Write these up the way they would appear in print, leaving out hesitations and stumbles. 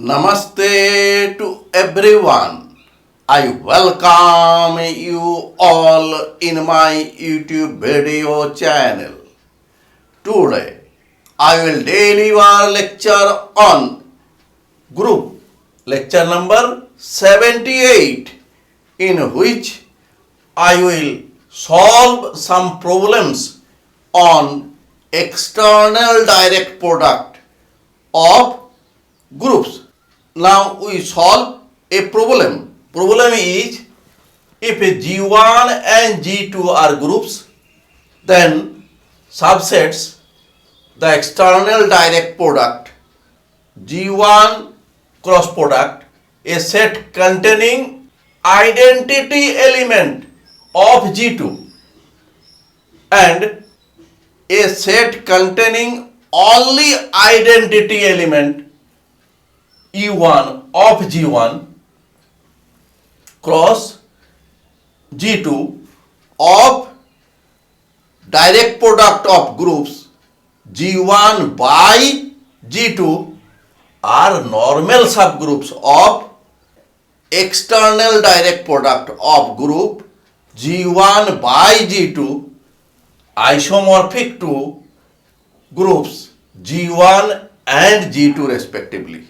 Namaste to everyone. I welcome you all in my YouTube video channel. Today I will deliver lecture on group lecture number 78, in which I will solve some problems on external direct product of groups. Now we solve a problem. Problem is, if a G1 and G2 are groups, then subsets the external direct product G1 cross product, a set containing identity element of G2 and a set containing only identity element E1 of G1 cross G2 of direct product of groups G1 by G2 are normal subgroups of external direct product of group G1 by G2 isomorphic to groups G1 and G2 respectively.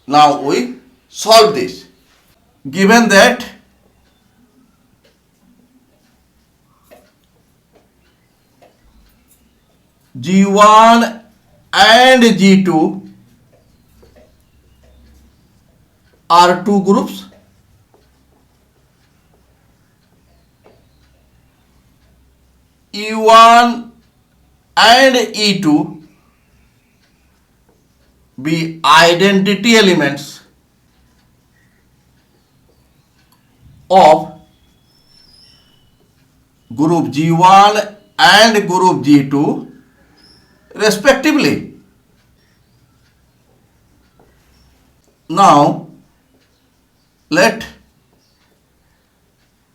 Now we solve this. Given that G1 and G2 are two groups, E1 and E2 be identity elements of group G1 and group G2 respectively. Now let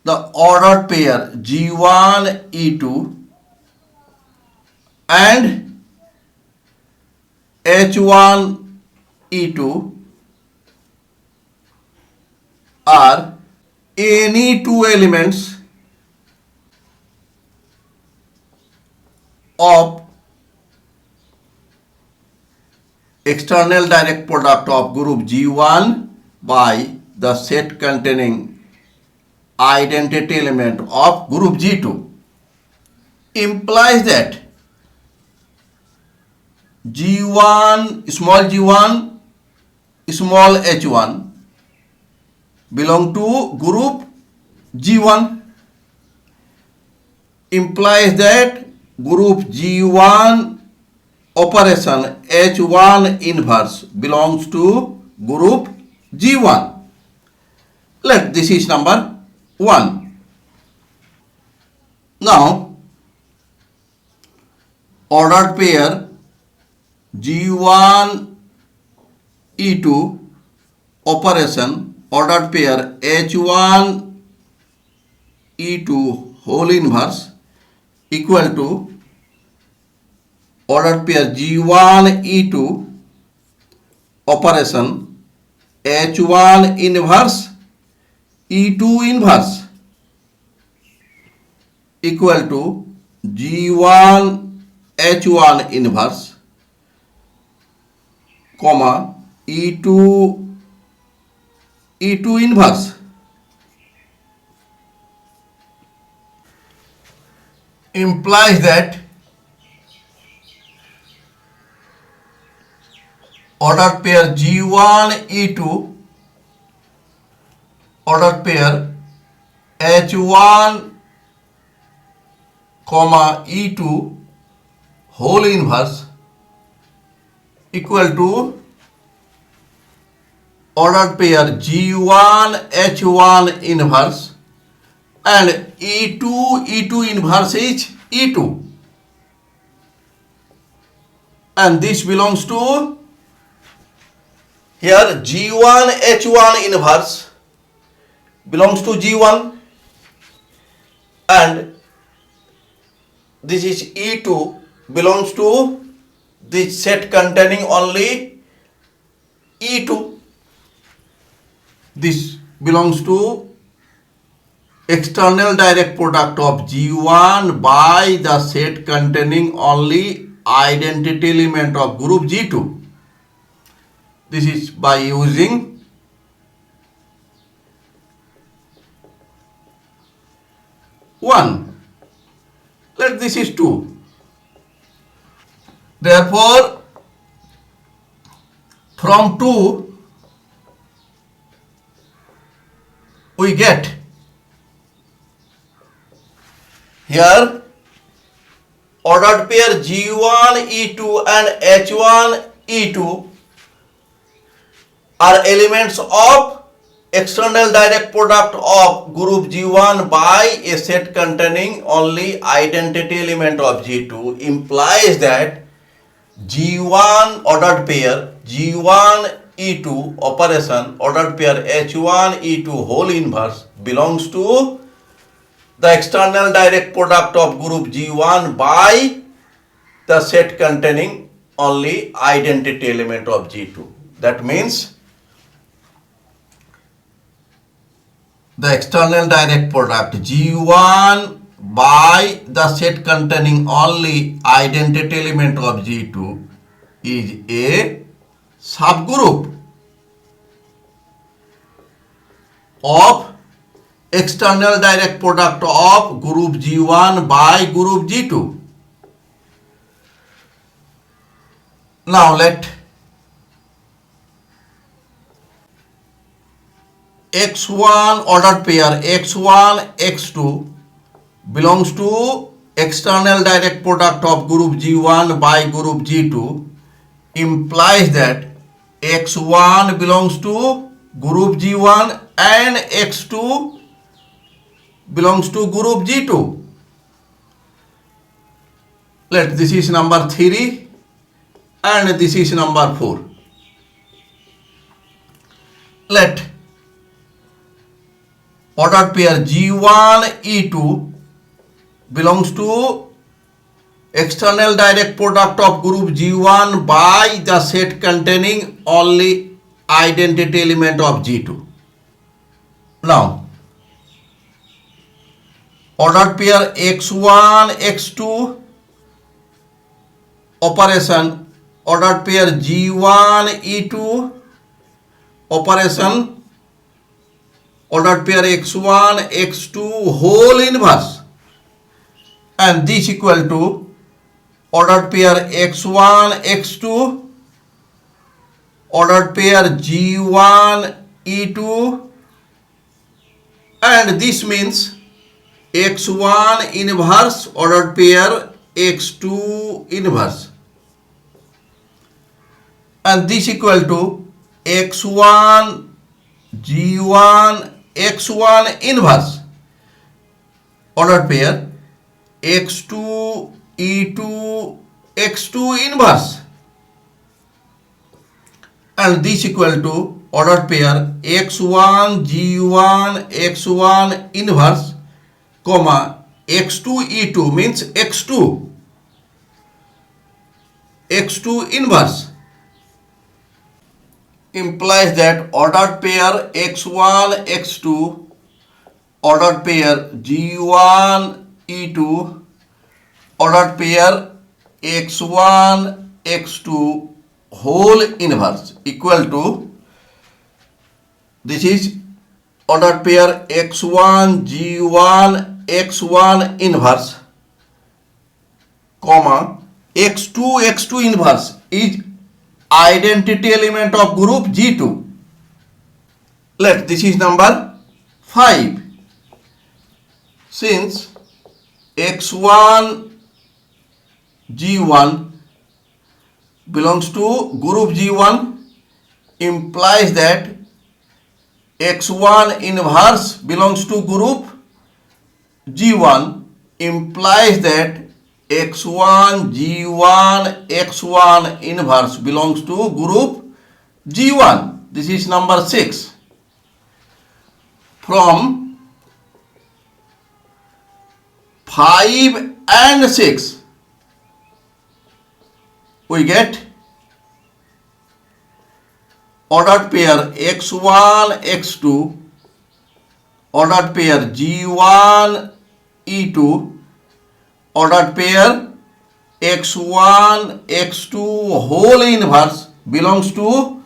the ordered pair G1 E2 and H1 E2 are any two elements of external direct product of group G1 by the set containing identity element of group G2, implies that G1 small small h1 belong to group G1, implies that group G1 operation H1 inverse belongs to group G1. Let this is number 1. Now ordered pair G1 E2 operation ordered pair H1 E2 whole inverse equal to ordered pair G1 E2 operation H1 inverse E2 inverse equal to G1 H1 inverse comma E2 inverse. Implies that ordered pair G1 E2 ordered pair H1 comma E2 whole inverse equal to ordered pair G1 H1 inverse and E2 inverse is E2, and this belongs to here G1 H1 inverse belongs to G1 and this is E2 belongs to this set containing only E2. this belongs to external direct product of G1 by the set containing only identity element of group G2. This is by using one. Let this is 2. Therefore, from 2 we get here ordered pair G1 E2 and H1 E2 are elements of external direct product of group G1 by a set containing only identity element of G2 implies that G1 ordered pair G1 E2 operation ordered pair H1 E2 whole inverse belongs to the external direct product of group G1 by the set containing only identity element of G2. That means the external direct product G1 by the set containing only identity element of G2 is a subgroup of external direct product of group G1 by group G2. Now let X1 ordered pair X1 X2 belongs to external direct product of group G1 by group G2 implies that X1 belongs to group G1 and X2 belongs to group G2. Let this is number 3 and this is number 4. Let ordered pair G1 E2 belongs to external direct product of group G1 by the set containing only identity element of G2. Now ordered pair X1 X2 operation ordered pair G1 E2 operation ordered pair X1 X2 whole inverse, and this equal to ordered pair X1 X2 ordered pair G1 E2, and this means X1 inverse ordered pair X2 inverse, and this equal to X1 G1 X1 inverse ordered pair X2 E2 X2 inverse, and this equal to ordered pair X1 G1 X1 inverse comma X2 E2 means X2 inverse implies that ordered pair X1 X2 ordered pair G1 E2 ordered pair X1 X2 whole inverse equal to this is ordered pair X1 G1 X1 inverse comma X2 inverse is identity element of group G2. Let this is number 5. Since X1 G1 belongs to group G1 implies that X1 inverse belongs to group G1 implies that X1 G1 X1 inverse belongs to group G1. This is number 6. From 5 and 6 we get ordered pair x1 x2, ordered pair g1 e2, ordered pair x1 x2 whole inverse belongs to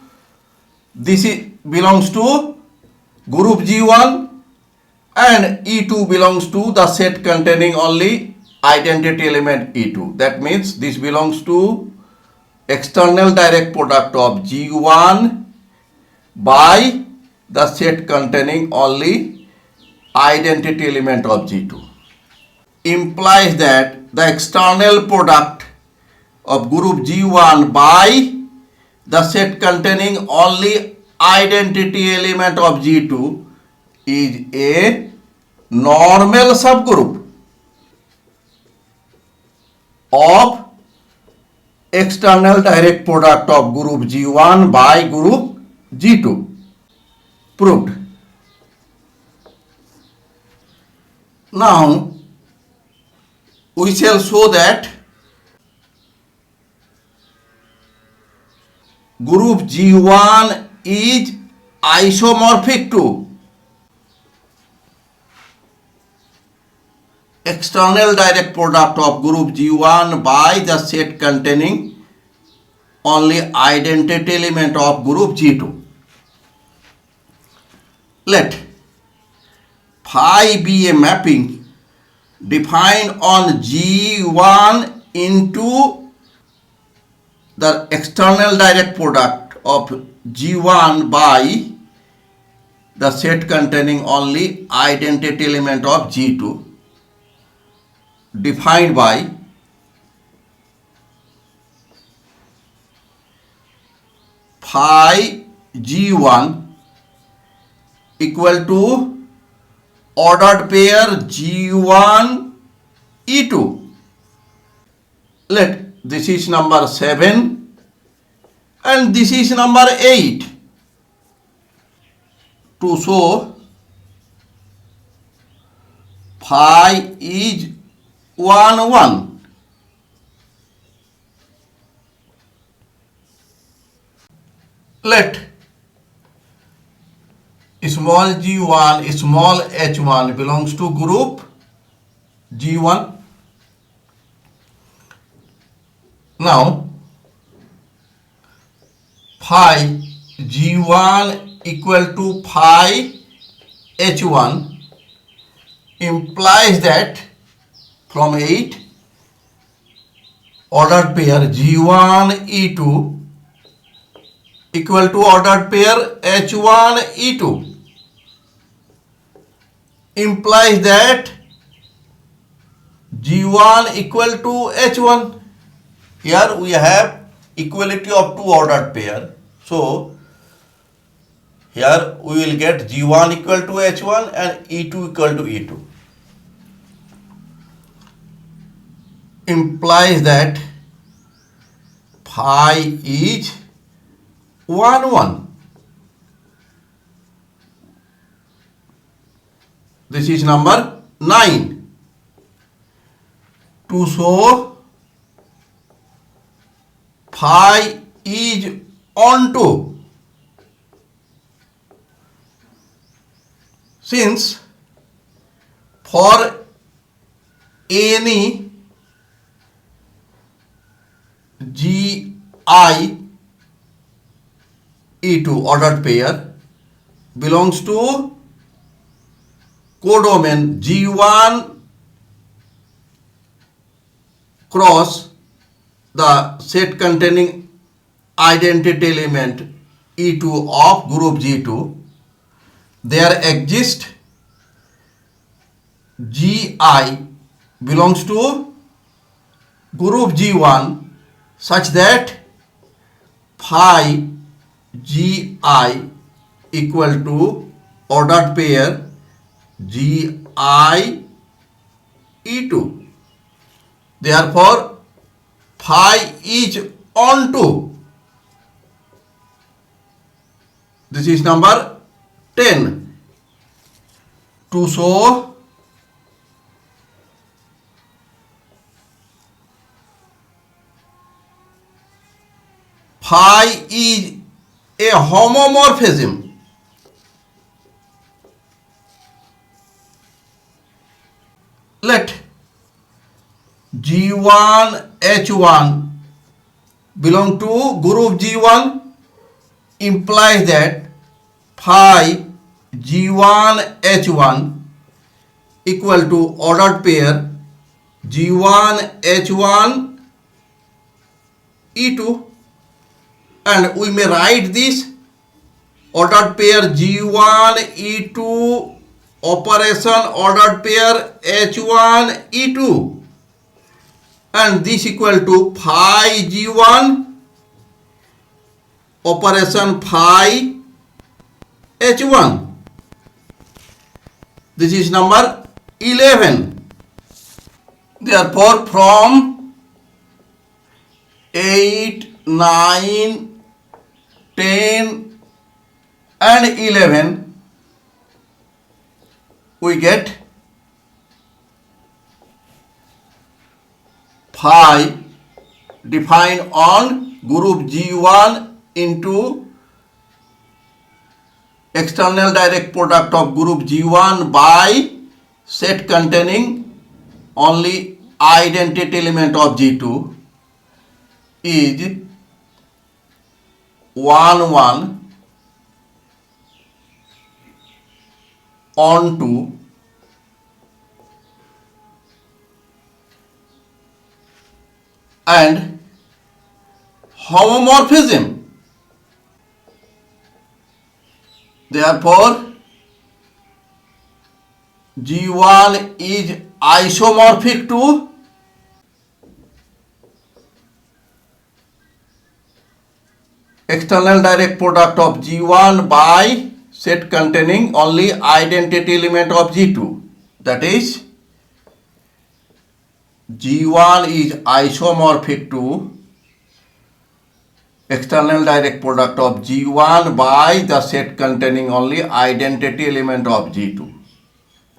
group G1, and E2 belongs to the set containing only identity element E2. That means this belongs to external direct product of G1 by the set containing only identity element of G2. Implies that the external product of group G1 by the set containing only identity element of G2 is a normal subgroup of external direct product of group G1 by group G2. Proved. Now we shall show that group G1 is isomorphic to external direct product of group G1 by the set containing only identity element of group G2. Let phi be a mapping defined on G1 into the external direct product of G1 by the set containing only identity element of G2, defined by phi G1 equal to ordered pair G1 E2. Let this is number 7 and this is number 8 to show phi is 1 1. Let small g1 small h1 belongs to group G1. Now phi G1 equal to phi H1 implies that from 8 ordered pair G1 E2 equal to ordered pair H1 E2 implies that G1 equal to H1. Here we have equality of two ordered pair. So here we will get G1 equal to H1 and E2 equal to E2. Implies that phi is 1 1. This is number 9. To show phi is onto, since for any Gi E2 ordered pair belongs to codomain G1 cross the set containing identity element E2 of group G2, there exists Gi belongs to group G1 such that phi Gi equal to ordered pair Gi E2. Therefore, phi is onto. This is number 10. To show phi is a homomorphism let G1 H1 belong to group G1 implies that phi G1 H1 equal to ordered pair G1 H1 E2, and we may write this ordered pair G1 E2 operation ordered pair H1 E2, and this equal to phi G1 operation phi H1. This is number 11. Therefore, from 8, 9, 10 and 11 we get phi defined on group G1 into external direct product of group G1 by set containing only identity element of G2 is 1 1 on 2 and homomorphism. Therefore, G1 is isomorphic to external direct product of G1 by set containing only identity element of G2. That is, G1 is isomorphic to external direct product of G1 by the set containing only identity element of G2.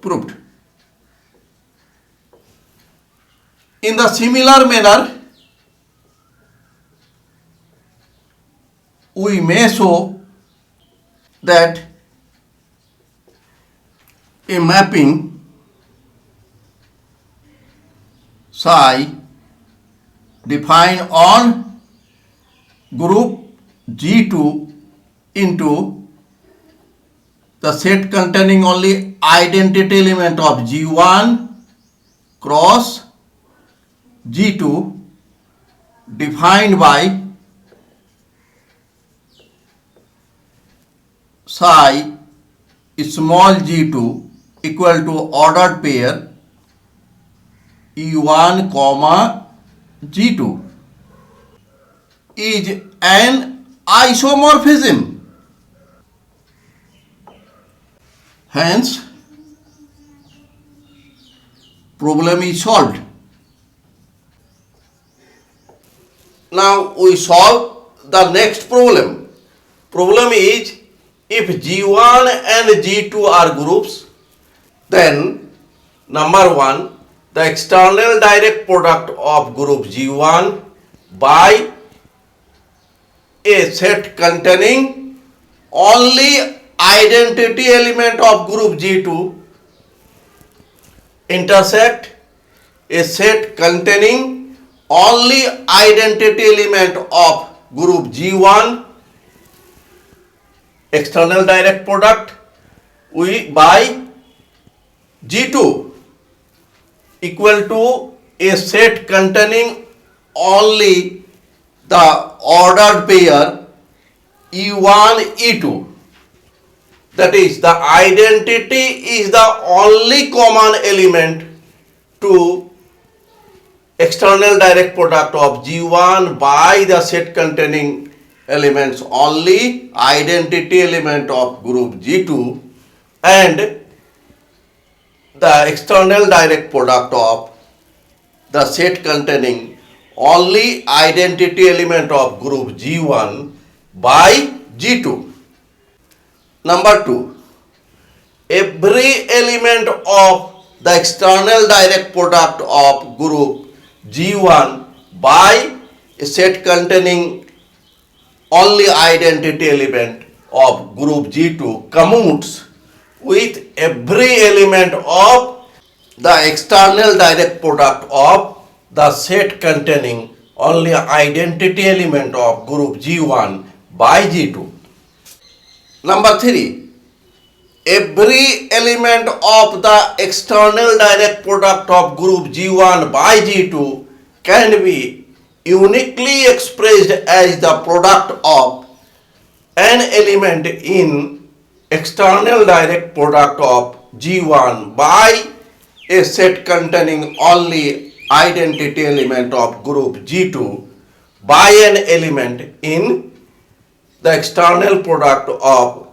Proved. In the similar manner, we may show that a mapping psi defined on group G2 into the set containing only identity element of G1 cross G2 defined by psi small g2 equal to ordered pair E1 comma G2 is an isomorphism. Hence, problem is solved. Now we solve the next problem. Problem is, if G1 and G2 are groups, then number 1, the external direct product of group G1 by a set containing only identity element of group G2 intersect a set containing only identity element of group G1 external direct product by G2 equal to a set containing only the ordered pair E1 E2. That is, the identity is the only common element to external direct product of G1 by the set containing elements only identity element of group G2, and the external direct product of the set containing only identity element of group G1 by G2. Number 2, every element of the external direct product of group G1 by a set containing only identity element of group G2 commutes with every element of the external direct product of the set containing only identity element of group G1 by G2. Number 3. Every element of the external direct product of group G1 by G2 can be uniquely expressed as the product of an element in external direct product of G1 by a set containing only identity element of group G2 by an element in the external product of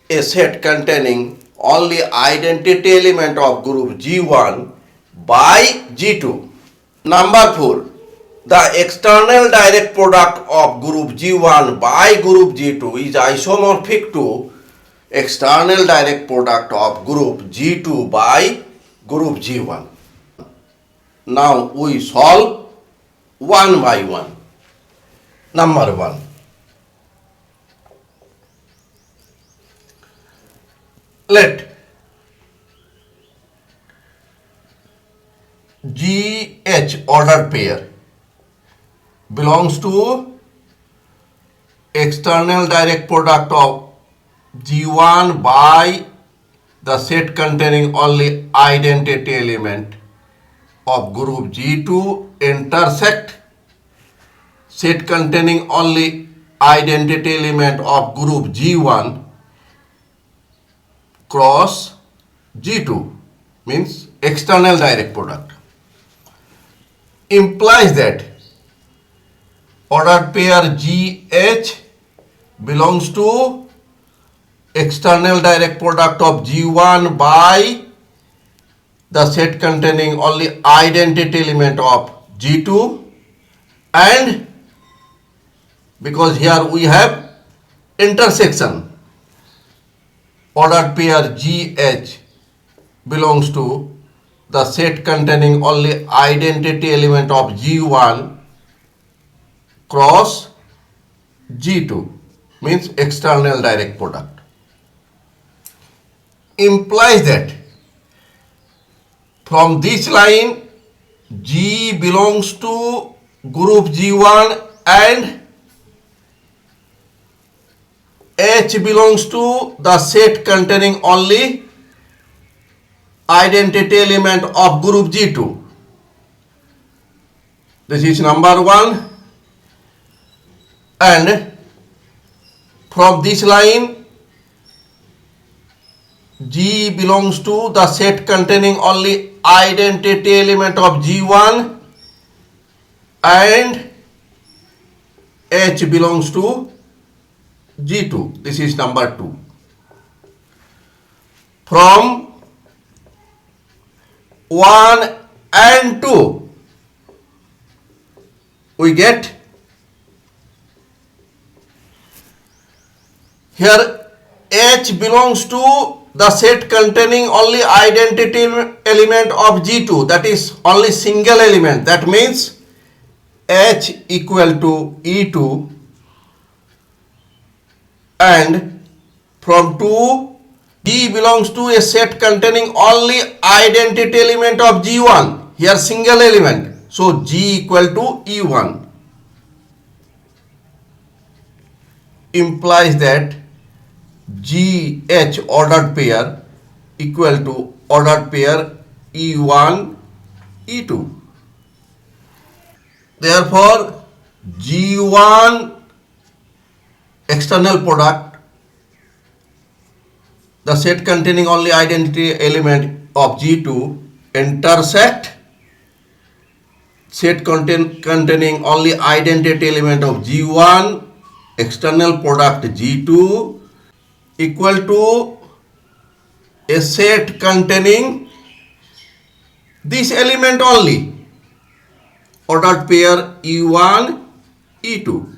a set containing only identity element of group G1 by G2. Number 4. The external direct product of group G1 by group G2 is isomorphic to external direct product of group G2 by group G1. Now we solve one by one. Number 1. Let GH ordered pair belongs to external direct product of G1 by the set containing only identity element of group G2 intersect set containing only identity element of group G1 cross G2 means external direct product implies that ordered pair GH belongs to external direct product of G1 by the set containing only identity element of G2, and because here we have intersection, ordered pair GH belongs to the set containing only identity element of G1 cross G2 means external direct product implies that from this line G belongs to group G1 and H belongs to the set containing only identity element of group G2. This is number 1, and from this line G belongs to the set containing only identity element of G1 and H belongs to G2. This is number 2. From 1 and 2 we get here H belongs to the set containing only identity element of G2, that is only single element, that means H equal to E2, and from 2 G belongs to a set containing only identity element of G1, here single element, so G equal to E1 implies that GH ordered pair equal to ordered pair E1 E2. Therefore G1 external product, the set containing only identity element of G2 intersect set containing only identity element of G1 external product G2 equal to a set containing this element only, ordered pair E1 E2.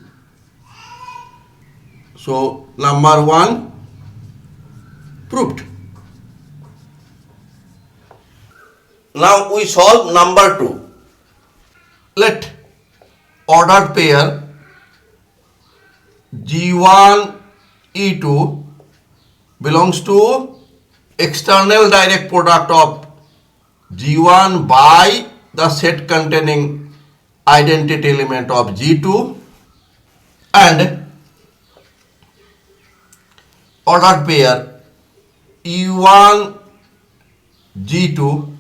So number 1 proved. Now we solve number 2. Let ordered pair G1 E2 belongs to external direct product of G1 by the set containing identity element of G2, and ordered pair E1 G2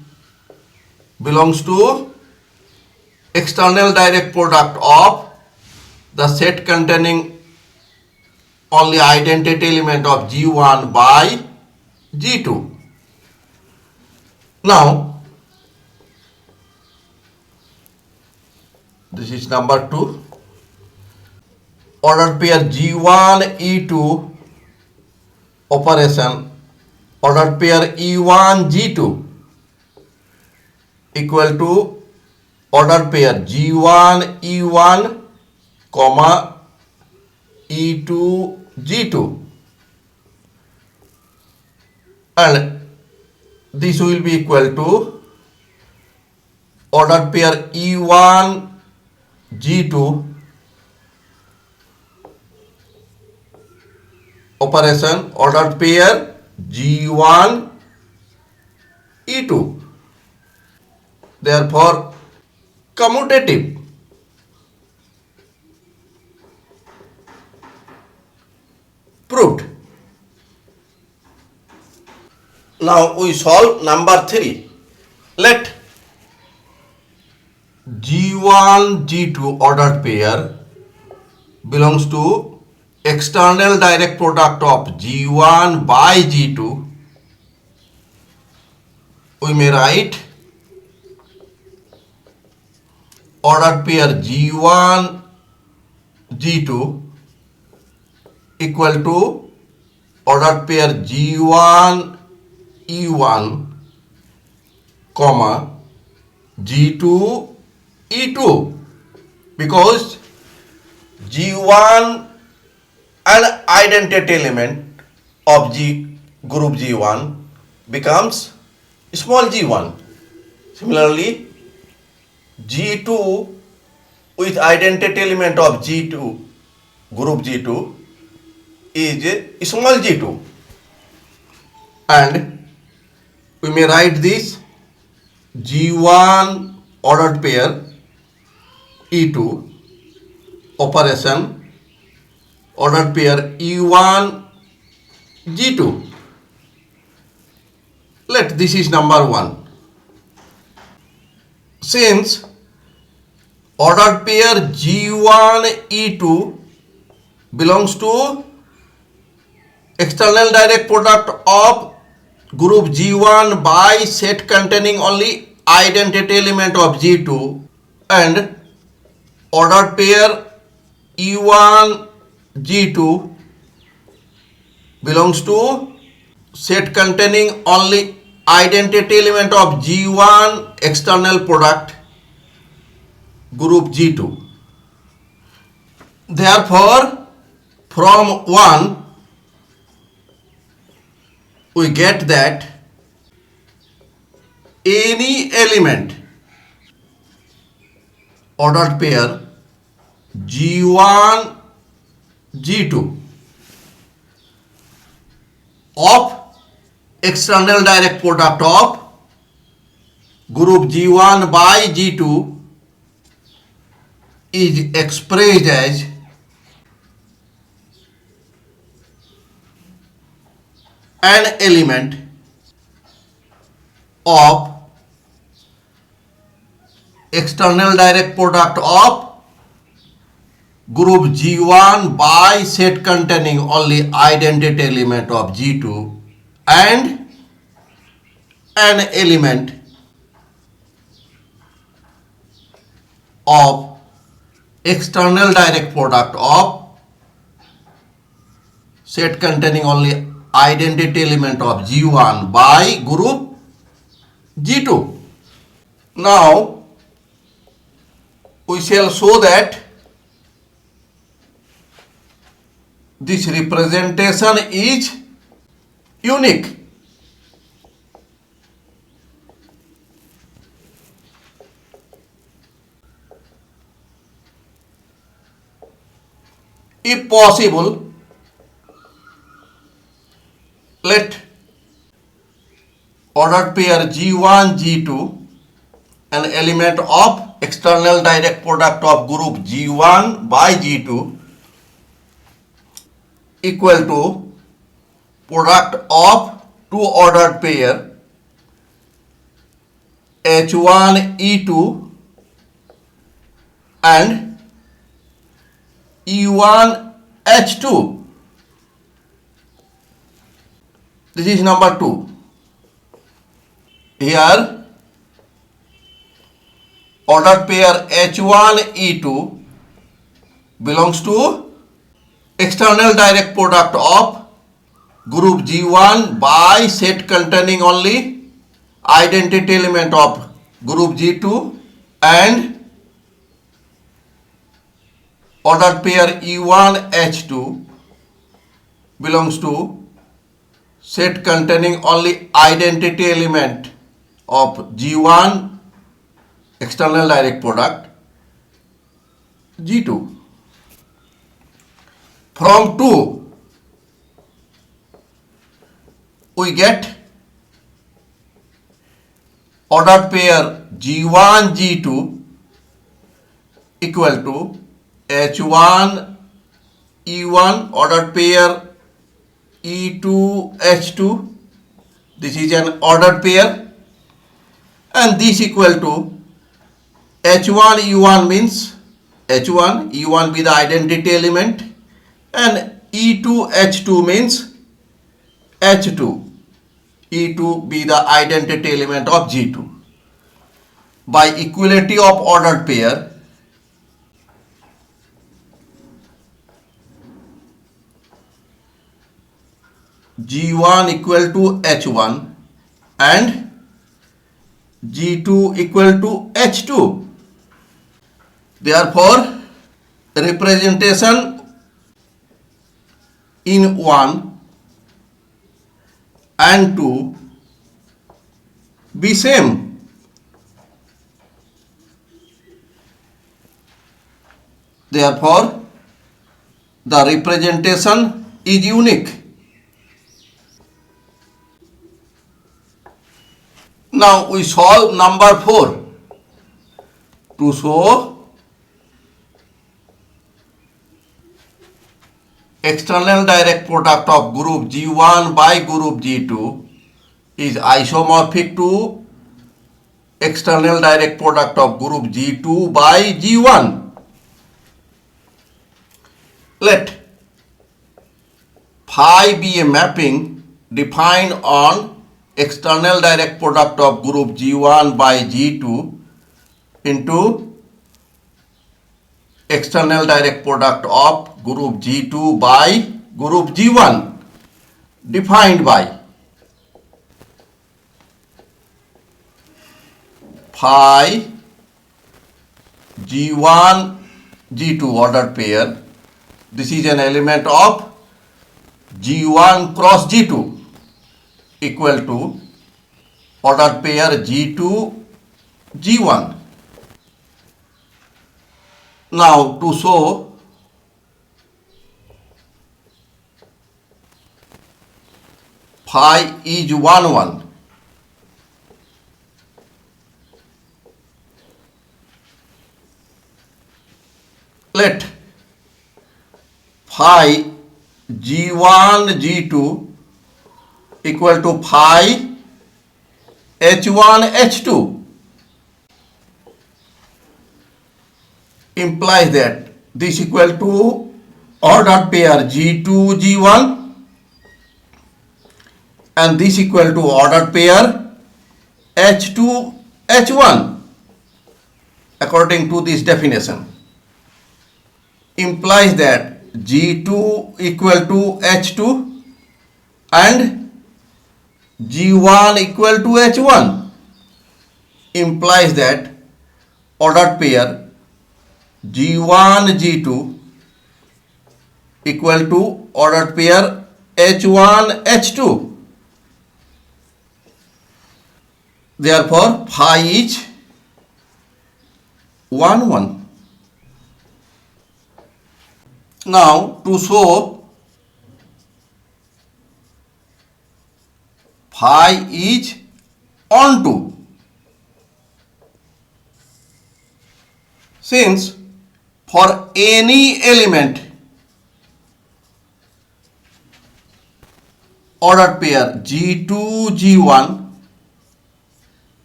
belongs to external direct product of the set containing only identity element of G1 by G2. Now, this is number 2. Ordered pair G1 E2 operation, ordered pair E1 G2 equal to ordered pair G1 E1 comma E2 G2, and this will be equal to ordered pair E1 G2 operation, ordered pair G1 E2. Therefore, commutative. Proved. Now we solve number 3. Let G1 G2 ordered pair belongs to external direct product of G1 by G2. We may write ordered pair G1 G2 equal to ordered pair G1 E1 comma G2 E2, because G1 an identity element of G group G1 becomes small g1. Similarly, G2 with identity element of G2 group G2 is small g2, and we may write this G1 ordered pair E2 operation ordered pair E1 G2. Let this is number 1. Since ordered pair G1 E2 belongs to external direct product of group G1 by set containing only identity element of G2, and ordered pair E1 G2 belongs to set containing only identity element of G1 external product group G2. Therefore, from 1 we get that any element ordered pair G1 G2 of external direct product of group G1 by G2 is expressed as an element of external direct product of group G1 by set containing only identity element of G2, and an element of external direct product of set containing only identity element of G1 by group G2. Now we shall show that this representation is unique. If possible, let ordered pair G1 G2 an element of external direct product of group G1 by G2 equal to product of two ordered pair H1 E2 and E1 H2. This is number 2. Here ordered pair H1 E2 belongs to external direct product of group G1 by set containing only identity element of group G2 and ordered pair E1 H2 belongs to set containing only identity element of G1 external direct product G2. From 2 we get ordered pair G1 G2 equal to H1 E1 ordered pair E2 H2. This is an ordered pair and this equal to H1 E1 means H1 E1 be the identity element and E2 H2 means H2 E2 be the identity element of G2. By equality of ordered pair G1 equal to H1 and G2 equal to H2. Therefore, representation in 1 and 2 be same. Therefore, the representation is unique. Now we solve number 4 to show external direct product of group G1 by group G2 is isomorphic to external direct product of group G2 by G1. Let phi be a mapping defined on external direct product of group G1 by G2 into external direct product of group G2 by group G1 defined by phi G1 G2 ordered pair. This is an element of G1 cross G2 equal to ordered pair G2 G1. Now to show phi is 1 1, let phi G1 G2 equal to phi H1 H2 implies that this equal to ordered pair G2 G1 and this equal to ordered pair H2 H1 according to this definition implies that G2 equal to H2 and G1 equal to H1 implies that ordered pair G1 G2 equal to ordered pair H1 H2. Therefore, phi is 1 1. Now to show phi is onto, since for any element ordered pair G2 G1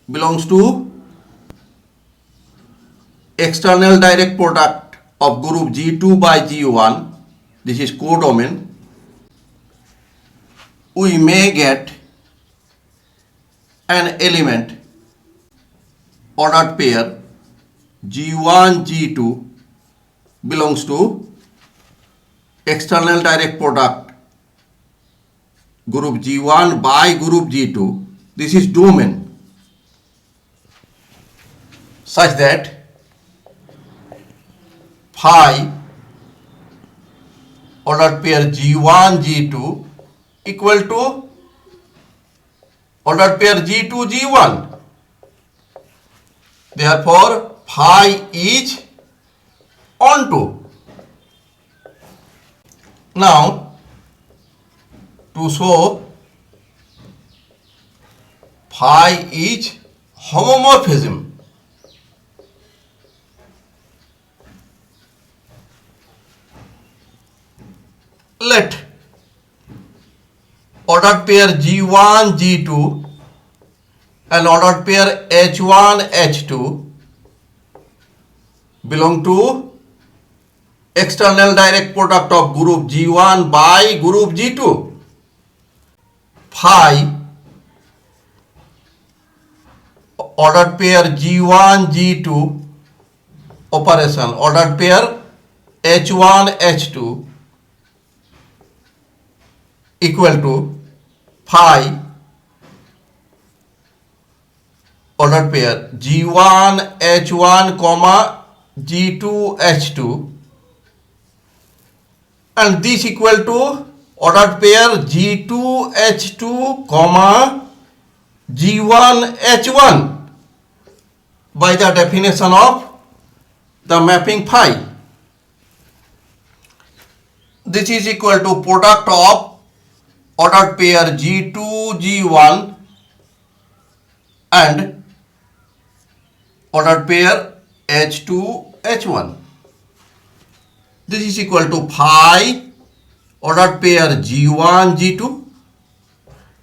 belongs to external direct product of group G2 by G1, this is codomain, we may get an element ordered pair G1 G2 belongs to external direct product group G1 by group G2, this is domain, such that phi ordered pair G1 G2 equal to ordered pair G2 G1. Therefore phi is onto. Now to show phi is homomorphism, let ordered pair G1 G2 and ordered pair H1 H2 belong to external direct product of group G1 by group G2. Phi ordered pair G1 G2 operation ordered pair H1 H2 equal to phi ordered pair G1 H1 comma G2 H2, and this equal to ordered pair G2 H2 comma G1 H1 by the definition of the mapping phi. This is equal to product of ordered pair G2 G1 and ordered pair H2 H1. This is equal to phi ordered pair G1 G2,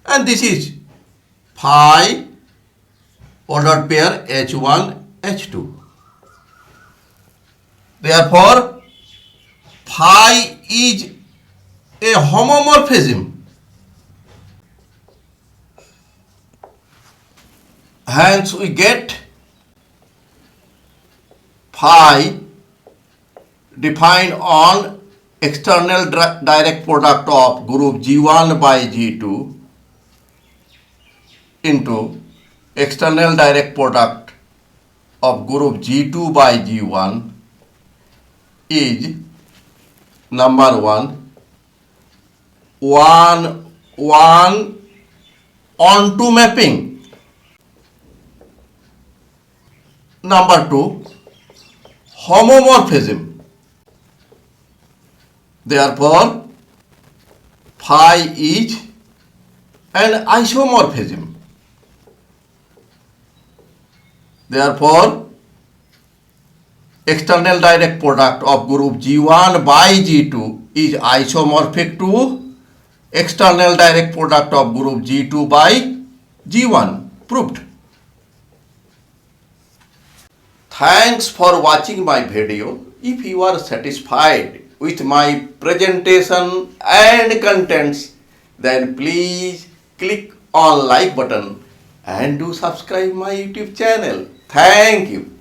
and this is phi ordered pair H1 H2. Therefore phi is a homomorphism. Hence we get phi defined on external direct product of group G1 by G2 into external direct product of group G2 by G1 is number 1 onto mapping. Number 2, homomorphism. Therefore phi is an isomorphism. Therefore external direct product of group G1 by G2 is isomorphic to external direct product of group G2 by G1. Proved. Thanks for watching my video. If you are satisfied with my presentation and contents, then please click on like button and do subscribe my YouTube channel. Thank you.